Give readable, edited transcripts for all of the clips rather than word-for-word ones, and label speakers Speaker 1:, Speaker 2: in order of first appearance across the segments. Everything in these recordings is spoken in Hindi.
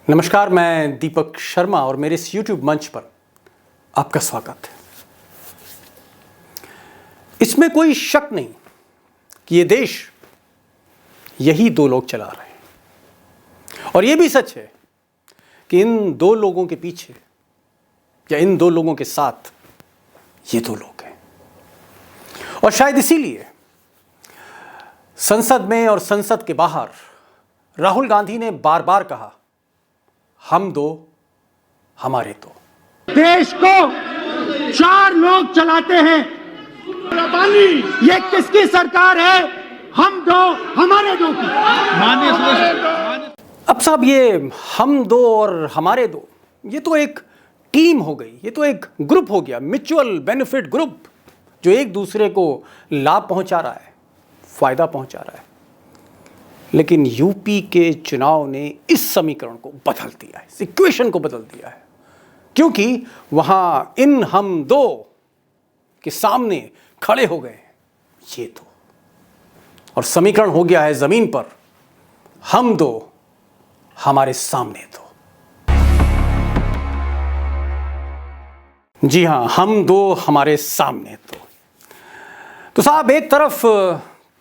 Speaker 1: नमस्कार, मैं दीपक शर्मा और मेरे इस YouTube मंच पर आपका स्वागत है। इसमें कोई शक नहीं कि ये देश यही दो लोग चला रहे हैं और ये भी सच है कि इन दो लोगों के पीछे या इन दो लोगों के साथ ये दो लोग हैं। और शायद इसीलिए संसद में और संसद के बाहर राहुल गांधी ने बार बार कहा, हम दो हमारे दो।
Speaker 2: देश को चार लोग चलाते हैं। ये किसकी सरकार है? हम दो हमारे दो की।
Speaker 1: अब साहब, ये हम दो और हमारे दो, ये तो एक टीम हो गई, ये तो एक ग्रुप हो गया, म्यूचुअल बेनिफिट ग्रुप, जो एक दूसरे को लाभ पहुंचा रहा है, फायदा पहुंचा रहा है। लेकिन यूपी के चुनाव ने इस समीकरण को बदल दिया है, इस इक्वेशन को बदल दिया है, क्योंकि वहां इन हम दो के सामने खड़े हो गए ये दो, और समीकरण हो गया है जमीन पर, हम दो हमारे सामने दो। जी हां, हम दो हमारे सामने दो। तो साहब, एक तरफ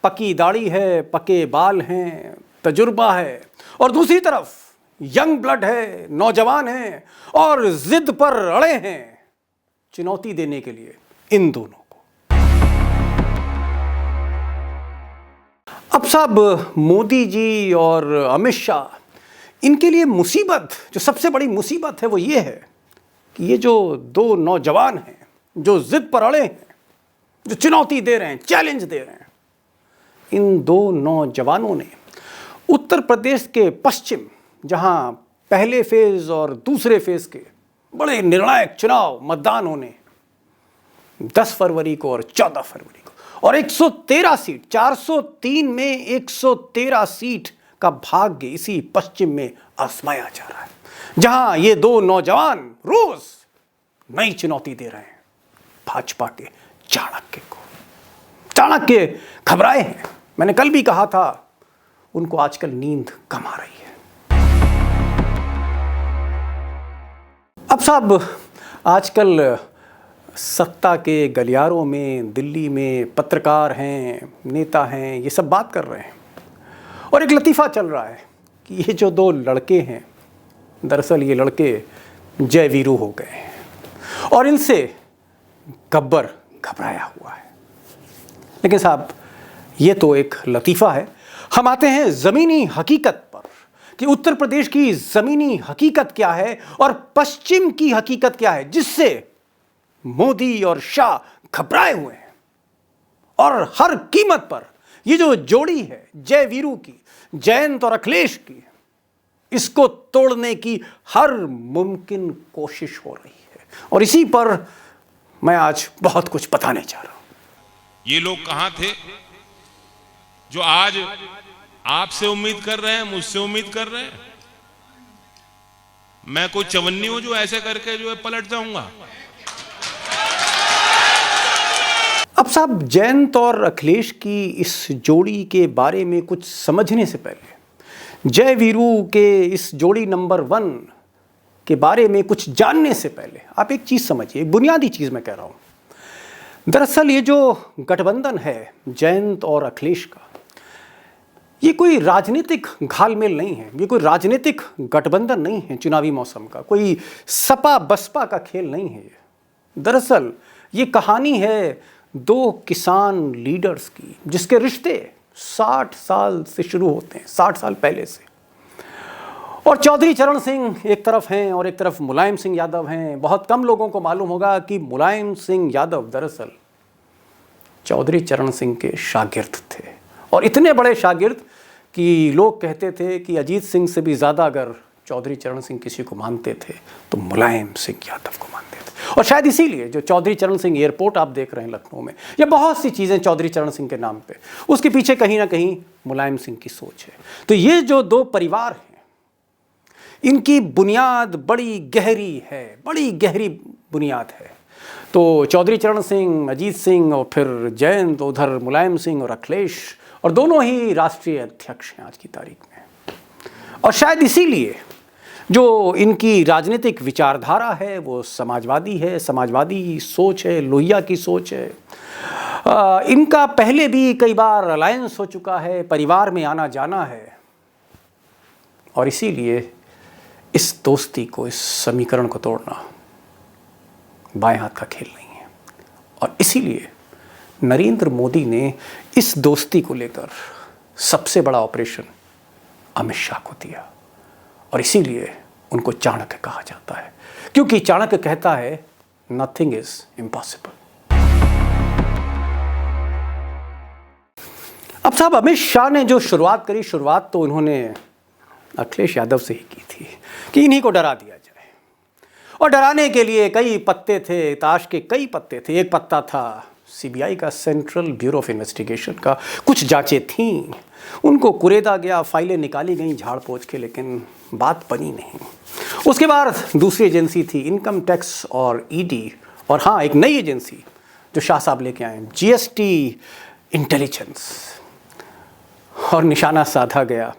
Speaker 1: पकी दाढ़ी है, पके बाल हैं, तजुर्बा है, और दूसरी तरफ यंग ब्लड है, नौजवान है और जिद पर अड़े हैं चुनौती देने के लिए इन दोनों को। अब साहब, मोदी जी और अमित शाह, इनके लिए मुसीबत, जो सबसे बड़ी मुसीबत है वो ये है कि ये जो दो नौजवान हैं, जो जिद पर अड़े हैं, जो चुनौती दे रहे हैं, चैलेंज दे रहे हैं, इन दो नौजवानों ने उत्तर प्रदेश के पश्चिम, जहां पहले फेज और दूसरे फेज के बड़े निर्णायक चुनाव मतदान होने 10 फरवरी को और 14 फरवरी को, और 113 सीट, 403 में 113 सीट का भाग्य इसी पश्चिम में आजमाया जा रहा है, जहां ये दो नौजवान रोज नई चुनौती दे रहे हैं भाजपा के चाणक्य को। चाणक्य घबराए हैं। मैंने कल भी कहा था, उनको आजकल नींद कम आ रही है। अब साहब, आजकल सत्ता के गलियारों में, दिल्ली में पत्रकार हैं, नेता हैं, ये सब बात कर रहे हैं, और एक लतीफ़ा चल रहा है कि ये जो दो लड़के हैं, दरअसल ये लड़के जय वीरू हो गए हैं और इनसे गब्बर घबराया हुआ है। लेकिन साहब, ये तो एक लतीफ़ा है। हम आते हैं ज़मीनी हकीकत पर कि उत्तर प्रदेश की ज़मीनी हकीकत क्या है और पश्चिम की हकीकत क्या है, जिससे मोदी और शाह घबराए हुए हैं। और हर कीमत पर ये जो जोड़ी है जय वीरू की, जयंत और अखिलेश की, इसको तोड़ने की हर मुमकिन कोशिश हो रही है, और इसी पर मैं आज बहुत कुछ बताने जा रहा हूं।
Speaker 3: ये लोग कहां थे जो आज आपसे उम्मीद कर रहे हैं, मुझसे उम्मीद कर रहे हैं? मैं कोई चवन्नी हूं जो ऐसे करके जो है पलट जाऊंगा?
Speaker 1: अब साहब, जयंत और अखिलेश की इस जोड़ी के बारे में कुछ समझने से पहले, जय वीरू के इस जोड़ी नंबर 1 के बारे में कुछ जानने से पहले, आप एक चीज समझिए, बुनियादी चीज मैं कह रहा हूं। दरअसल ये जो गठबंधन है जयंत और अखिलेश का, ये कोई राजनीतिक घालमेल नहीं है, ये कोई राजनीतिक गठबंधन नहीं है चुनावी मौसम का, कोई सपा बसपा का खेल नहीं है। दरअसल ये कहानी है दो किसान लीडर्स की, जिसके रिश्ते 60 साल से शुरू होते हैं, 60 साल पहले से। और चौधरी चरण सिंह एक तरफ हैं और एक तरफ मुलायम सिंह यादव हैं। बहुत कम लोगों को मालूम होगा कि मुलायम सिंह यादव दरअसल चौधरी चरण सिंह के शागिर्द थे, और इतने बड़े शागिर्द कि लोग कहते थे कि अजीत सिंह से भी ज़्यादा अगर चौधरी चरण सिंह किसी को मानते थे तो मुलायम सिंह यादव को मानते थे। और शायद इसीलिए जो चौधरी चरण सिंह एयरपोर्ट आप देख रहे हैं लखनऊ में, या बहुत सी चीज़ें चौधरी चरण सिंह के नाम पे, उसके पीछे कहीं ना कहीं मुलायम सिंह की सोच है। तो ये जो दो परिवार हैं, इनकी बुनियाद बड़ी गहरी है, बड़ी गहरी बुनियाद है। तो चौधरी चरण सिंह, अजीत सिंह और फिर जयंत, उधर मुलायम सिंह और अखिलेश, और दोनों ही राष्ट्रीय अध्यक्ष हैं आज की तारीख में। और शायद इसीलिए जो इनकी राजनीतिक विचारधारा है वो समाजवादी है, समाजवादी सोच है, लोहिया की सोच है। इनका पहले भी कई बार अलायंस हो चुका है, परिवार में आना जाना है, और इसीलिए इस दोस्ती को, इस समीकरण को तोड़ना बाएं हाथ का खेल नहीं है। और इसीलिए नरेंद्र मोदी ने इस दोस्ती को लेकर सबसे बड़ा ऑपरेशन अमित शाह को दिया, और इसीलिए उनको चाणक्य कहा जाता है, क्योंकि चाणक्य कहता है नथिंग इज इम्पॉसिबल। अब साहब, अमित शाह ने जो शुरुआत करी, शुरुआत तो उन्होंने अखिलेश यादव से ही की थी कि इन्हीं को डरा दिया जाए, और डराने के लिए कई पत्ते थे, ताश के कई पत्ते थे। एक पत्ता था सीबीआई का, सेंट्रल ब्यूरो ऑफ इन्वेस्टिगेशन का। कुछ जांचें थीं, उनको कुरेदा गया, फाइलें निकाली गई झाड़ पोंछ के, लेकिन बात बनी नहीं। उसके बाद दूसरी एजेंसी थी इनकम टैक्स और ईडी, और हाँ, एक नई एजेंसी जो शाह साहब लेके आए, जीएसटी इंटेलिजेंस, और निशाना साधा गया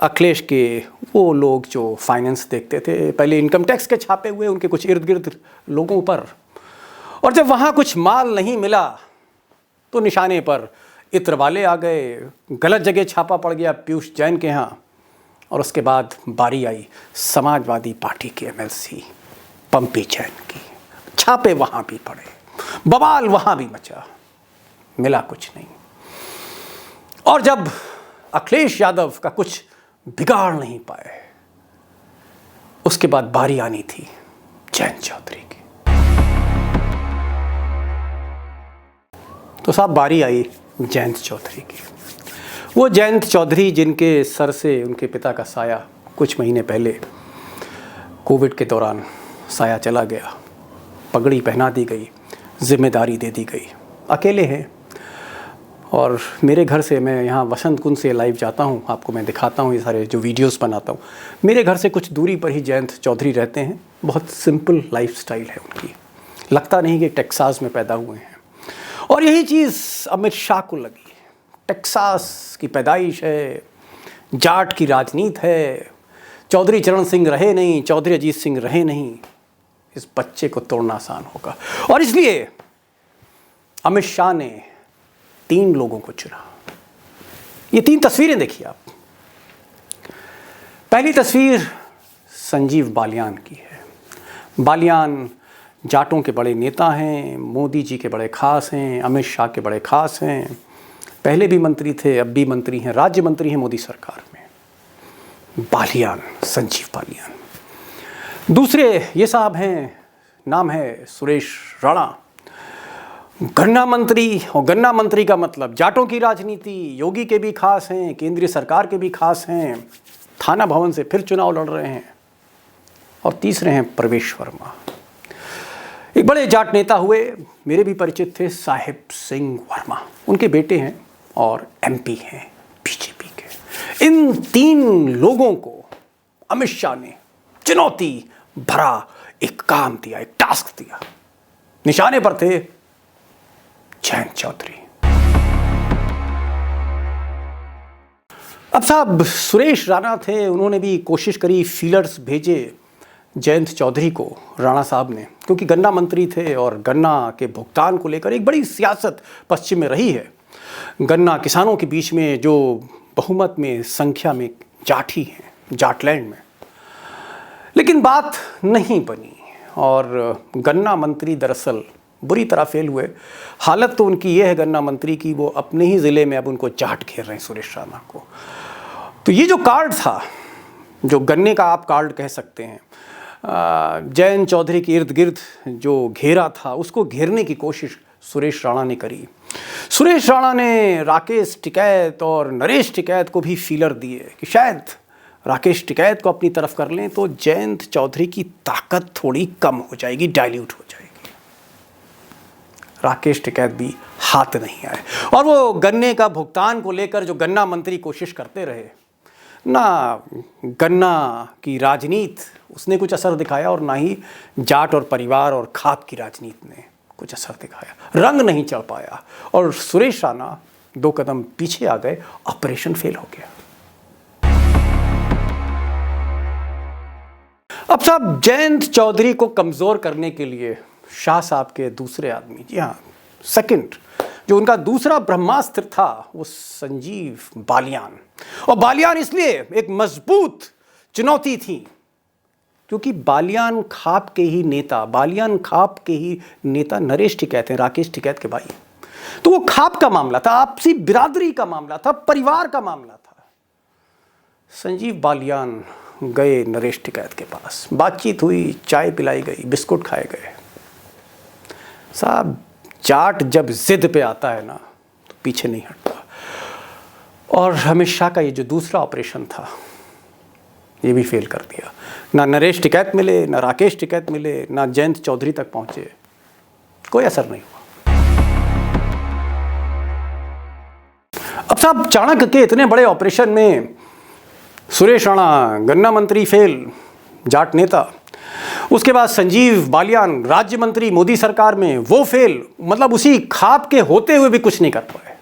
Speaker 1: अखिलेश के वो लोग जो फाइनेंस देखते थे। पहले इनकम टैक्स के छापे हुए उनके कुछ इर्द गिर्द लोगों पर, और जब वहाँ कुछ माल नहीं मिला तो निशाने पर इत्र वाले आ गए, गलत जगह छापा पड़ गया पीयूष जैन के यहाँ, और उसके बाद बारी आई समाजवादी पार्टी के एमएलसी पंपी जैन की। छापे वहाँ भी पड़े, बवाल वहाँ भी मचा, मिला कुछ नहीं। और जब अखिलेश यादव का कुछ बिगाड़ नहीं पाए, उसके बाद बारी आनी थी जयंत चौधरी की। तो साहब, बारी आई जयंत चौधरी की। वो जयंत चौधरी जिनके सर से उनके पिता का साया कुछ महीने पहले कोविड के दौरान साया चला गया, पगड़ी पहना दी गई, जिम्मेदारी दे दी गई, अकेले हैं। और मेरे घर से, मैं यहाँ वसंत कुंज से लाइव जाता हूँ, आपको मैं दिखाता हूँ ये सारे जो वीडियोस बनाता हूँ। मेरे घर से कुछ दूरी पर ही जयंत चौधरी रहते हैं। बहुत सिंपल लाइफस्टाइल है उनकी, लगता नहीं कि टेक्सास में पैदा हुए हैं। और यही चीज़ अमित शाह को लगी। टेक्सास की पैदाइश है, जाट की राजनीति है, चौधरी चरण सिंह रहे नहीं, चौधरी अजीत सिंह रहे नहीं, इस बच्चे को तोड़ना आसान होगा। और इसलिए अमित शाह ने 3 लोगों को चुना। ये 3 तस्वीरें देखिए आप। पहली तस्वीर संजीव बालियान की है। बालियान जाटों के बड़े नेता हैं, मोदी जी के बड़े खास हैं, अमित शाह के बड़े खास हैं, पहले भी मंत्री थे, अब भी मंत्री हैं, राज्य मंत्री हैं मोदी सरकार में। बालियान, संजीव बालियान। दूसरे ये साहब हैं, नाम है सुरेश राणा, गन्ना मंत्री। और गन्ना मंत्री का मतलब जाटों की राजनीति, योगी के भी खास हैं, केंद्रीय सरकार के भी खास हैं, थाना भवन से फिर चुनाव लड़ रहे हैं। और तीसरे हैं प्रवेश वर्मा, एक बड़े जाट नेता हुए, मेरे भी परिचित थे, साहिब सिंह वर्मा, उनके बेटे हैं और एमपी हैं बीजेपी के। इन 3 लोगों को अमित शाह ने चुनौती भरा एक काम दिया, एक टास्क दिया। निशाने पर थे जयंत चौधरी। अब साहब, सुरेश राणा थे, उन्होंने भी कोशिश करी, फीलर्स भेजे जयंत चौधरी को, राणा साहब ने, क्योंकि गन्ना मंत्री थे और गन्ना के भुगतान को लेकर एक बड़ी सियासत पश्चिम में रही है। गन्ना किसानों के बीच में जो बहुमत में संख्या में जाट ही हैं, जाटलैंड में, लेकिन बात नहीं बनी और गन्ना मंत्री दरअसल बुरी तरह फेल हुए। हालत तो उनकी ये है गन्ना मंत्री की, वो अपने ही ज़िले में अब उनको जाट घेर रहे हैं, सुरेश राणा को। तो ये जो कार्ड था, जो गन्ने का आप कार्ड कह सकते हैं, जयंत चौधरी के इर्द गिर्द जो घेरा था, उसको घेरने की कोशिश सुरेश राणा ने करी। सुरेश राणा ने राकेश टिकैत और नरेश टिकैत को भी फीलर दिए कि शायद राकेश टिकैत को अपनी तरफ कर लें तो जयंत चौधरी की ताकत थोड़ी कम हो जाएगी, डाइल्यूट हो जाएगी। राकेश टिकैत भी हाथ नहीं आए, और वो गन्ने का भुगतान को लेकर जो गन्ना मंत्री कोशिश करते रहे ना, गन्ना की राजनीति उसने कुछ असर दिखाया और ना ही जाट और परिवार और खाप की राजनीति ने कुछ असर दिखाया, रंग नहीं चढ़ पाया और सुरेश राणा 2 कदम पीछे आ गए, ऑपरेशन फेल हो गया। अब साहब जयंत चौधरी को कमज़ोर करने के लिए शाह साहब के दूसरे आदमी, जी हाँ सेकंड, जो उनका दूसरा ब्रह्मास्त्र था वो संजीव बालियान। और बालियान इसलिए एक मजबूत चुनौती थी क्योंकि बालियान खाप के ही नेता नरेश टिकैत हैं, राकेश टिकैत के भाई। तो वो खाप का मामला था, आपसी बिरादरी का मामला था, परिवार का मामला था। संजीव बालियान गए नरेश टिकैत के पास, बातचीत हुई, चाय पिलाई गई, बिस्कुट खाए गए। साहब जाट जब जिद पे आता है ना तो पीछे नहीं हटता। और अमित शाह का ये जो दूसरा ऑपरेशन था ये भी फेल कर दिया। ना नरेश टिकैत मिले, ना राकेश टिकैत मिले, ना जयंत चौधरी तक पहुंचे, कोई असर नहीं हुआ। अब साहब चाणक्य के इतने बड़े ऑपरेशन में सुरेश राणा गन्ना मंत्री फेल, जाट नेता, उसके बाद संजीव बालियान राज्य मंत्री मोदी सरकार में, वो फेल, मतलब उसी खाप के होते हुए भी कुछ नहीं कर पाए।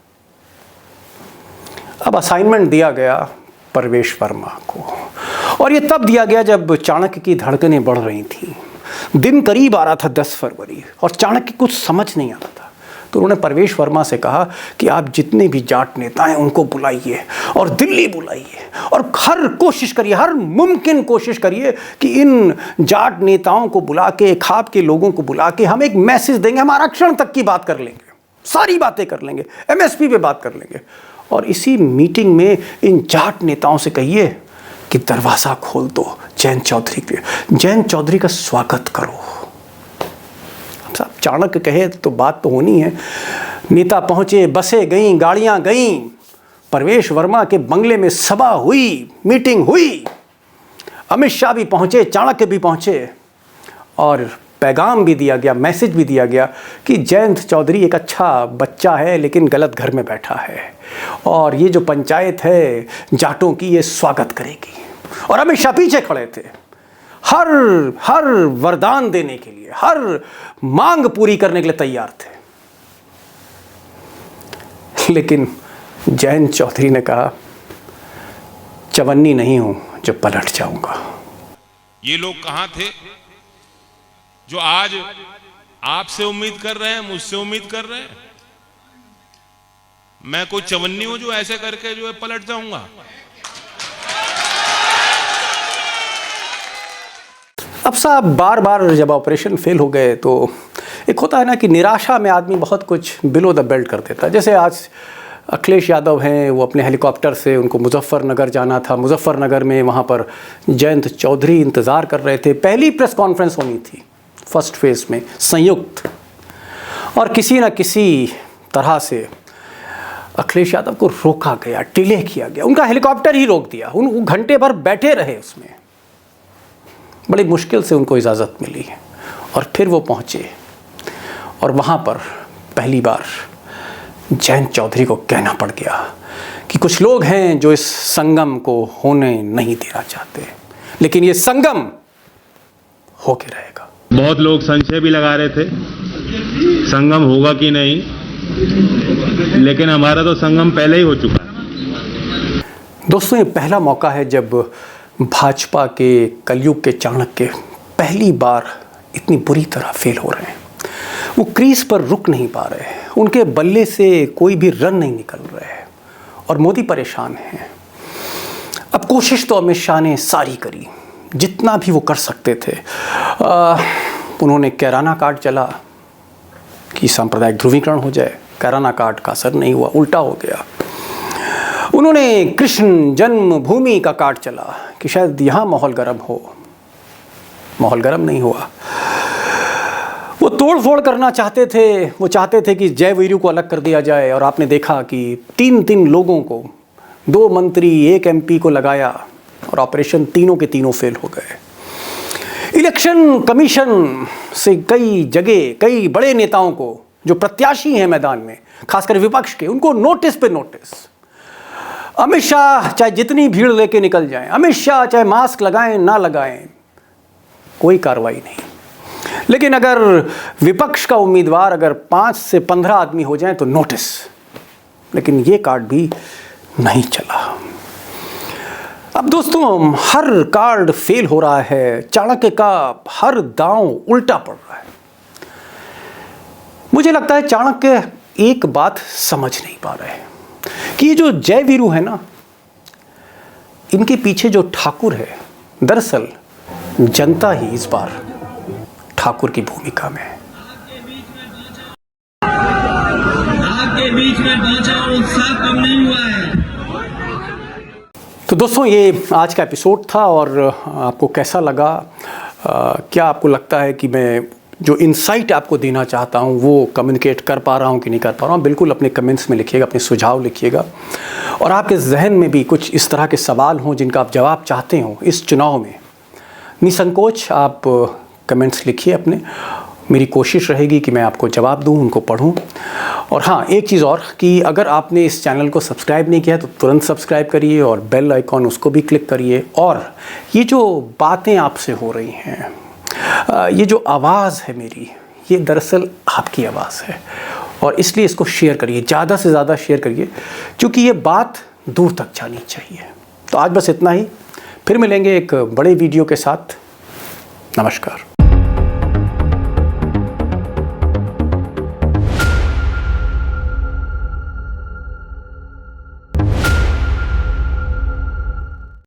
Speaker 1: अब असाइनमेंट दिया गया परवेश वर्मा को, और ये तब दिया गया जब चाणक्य की धड़कनें बढ़ रही थी। दिन करीब आ रहा था 10 फरवरी और चाणक्य कुछ समझ नहीं आ रहा था। तो उन्होंने परवेश वर्मा से कहा कि आप जितने भी जाट नेता हैं उनको बुलाइए और दिल्ली बुलाइए और हर कोशिश करिए, हर मुमकिन कोशिश करिए कि इन जाट नेताओं को बुला के, खाप के लोगों को बुला के हम एक मैसेज देंगे, हम आरक्षण तक की बात कर लेंगे, सारी बातें कर लेंगे, MSP पे बात कर लेंगे। और इसी मीटिंग में इन जाट नेताओं से कहिए कि दरवाज़ा खोल दो जयंत चौधरी के, जयंत चौधरी का स्वागत करो। साहब चाणक्य कहे तो बात तो होनी है। नेता पहुंचे, बसें गईं, गाड़ियां गईं, परवेश वर्मा के बंगले में सभा हुई, मीटिंग हुई, अमित शाह भी पहुंचे, चाणक्य भी पहुंचे, और पैगाम भी दिया गया, मैसेज भी दिया गया कि जयंत चौधरी एक अच्छा बच्चा है लेकिन गलत घर में बैठा है, और ये जो पंचायत है जाटों की ये स्वागत करेगी। और अमित शाह पीछे खड़े थे, हर वरदान देने के लिए, हर मांग पूरी करने के लिए तैयार थे। लेकिन जयंत चौधरी ने कहा, चवन्नी नहीं हूं जो पलट जाऊंगा।
Speaker 3: ये लोग कहां थे जो आज आपसे उम्मीद कर रहे हैं, मुझसे उम्मीद कर रहे हैं? मैं कोई चवन्नी हूं जो ऐसे करके जो है पलट जाऊंगा?
Speaker 1: अब साहब बार बार जब ऑपरेशन फेल हो गए तो एक होता है ना कि निराशा में आदमी बहुत कुछ बिलो द बेल्ट कर देता है। जैसे आज अखिलेश यादव हैं, वो अपने हेलीकॉप्टर से, उनको मुजफ्फरनगर जाना था, मुजफ्फरनगर में वहाँ पर जयंत चौधरी इंतज़ार कर रहे थे। पहली प्रेस कॉन्फ्रेंस होनी थी फर्स्ट फेज़ में संयुक्त, और किसी न किसी तरह से अखिलेश यादव को रोका गया, डिले किया गया, उनका हेलीकॉप्टर ही रोक दिया। उन घंटे भर बैठे रहे उसमें, बड़ी मुश्किल से उनको इजाज़त मिली और फिर वो पहुँचे। और वहाँ पर पहली बार जयंत चौधरी को कहना पड़ गया कि कुछ लोग हैं जो इस संगम को होने नहीं देना चाहते, लेकिन ये संगम होके रहेगा।
Speaker 4: बहुत लोग संशय भी लगा रहे थे संगम होगा कि नहीं, लेकिन हमारा तो संगम पहले ही हो चुका है।
Speaker 1: दोस्तों, ये पहला मौका है जब भाजपा के कलयुग के चाणक्य पहली बार इतनी बुरी तरह फेल हो रहे हैं। वो क्रीज पर रुक नहीं पा रहे, उनके बल्ले से कोई भी रन नहीं निकल रहे और मोदी परेशान हैं। अब कोशिश तो अमित शाह ने सारी करी, जितना भी वो कर सकते थे। उन्होंने कैराना कार्ड चला कि सांप्रदायिक ध्रुवीकरण हो जाए, कैराना कार्ड का असर नहीं हुआ, उल्टा हो गया। उन्होंने कृष्ण जन्मभूमि का कार्ड चला कि शायद यहाँ माहौल गर्म हो, माहौल गर्म नहीं हुआ। वो तोड़ फोड़ करना चाहते थे, वो चाहते थे कि जय वीरू को अलग कर दिया जाए, और आपने देखा कि तीन लोगों को, 2 मंत्री 1 MP को लगाया और ऑपरेशन तीनों के तीनों फेल हो गए। इलेक्शन कमीशन से कई जगह कई बड़े नेताओं को जो प्रत्याशी हैं मैदान में, खासकर विपक्ष के, उनको नोटिस पे नोटिस। अमित शाह चाहे जितनी भीड़ लेके निकल जाएं, अमित शाह चाहे मास्क लगाएं ना लगाएं, कोई कार्रवाई नहीं। लेकिन अगर विपक्ष का उम्मीदवार अगर 5 से 15 आदमी हो जाएं तो नोटिस। लेकिन ये कार्ड भी नहीं चला। अब दोस्तों हर कार्ड फेल हो रहा है, चाणक्य का हर दांव उल्टा पड़ रहा है। मुझे लगता है चाणक्य एक बात समझ नहीं पा रहे कि ये जो जय वीरू है ना, इनके पीछे जो ठाकुर है, दरअसल जनता ही इस बार ठाकुर की भूमिका में है।
Speaker 5: आपके बीच में पहुंचा और उत्साह कम नहीं हुआ है।
Speaker 1: तो दोस्तों ये आज का एपिसोड था और आपको कैसा लगा? क्या आपको लगता है कि मैं जो इनसाइट आपको देना चाहता हूँ वो कम्युनिकेट कर पा रहा हूँ कि नहीं कर पा रहा हूँ? बिल्कुल अपने कमेंट्स में लिखिएगा, अपने सुझाव लिखिएगा। और आपके जहन में भी कुछ इस तरह के सवाल हों जिनका आप जवाब चाहते हो इस चुनाव में, निसंकोच आप कमेंट्स लिखिए अपने। मेरी कोशिश रहेगी कि मैं आपको जवाब दूं, उनको पढूं। और हाँ, एक चीज़ और कि अगर आपने इस चैनल को सब्सक्राइब नहीं किया तो तुरंत सब्सक्राइब करिए और बेल आइकॉन उसको भी क्लिक करिए। और ये जो बातें आपसे हो रही हैं, ये जो आवाज़ है मेरी, ये दरअसल आपकी आवाज़ है और इसलिए इसको शेयर करिए, ज़्यादा से ज़्यादा शेयर करिए, क्योंकि ये बात दूर तक जानी चाहिए। तो आज बस इतना ही, फिर मिलेंगे एक बड़े वीडियो के साथ। नमस्कार।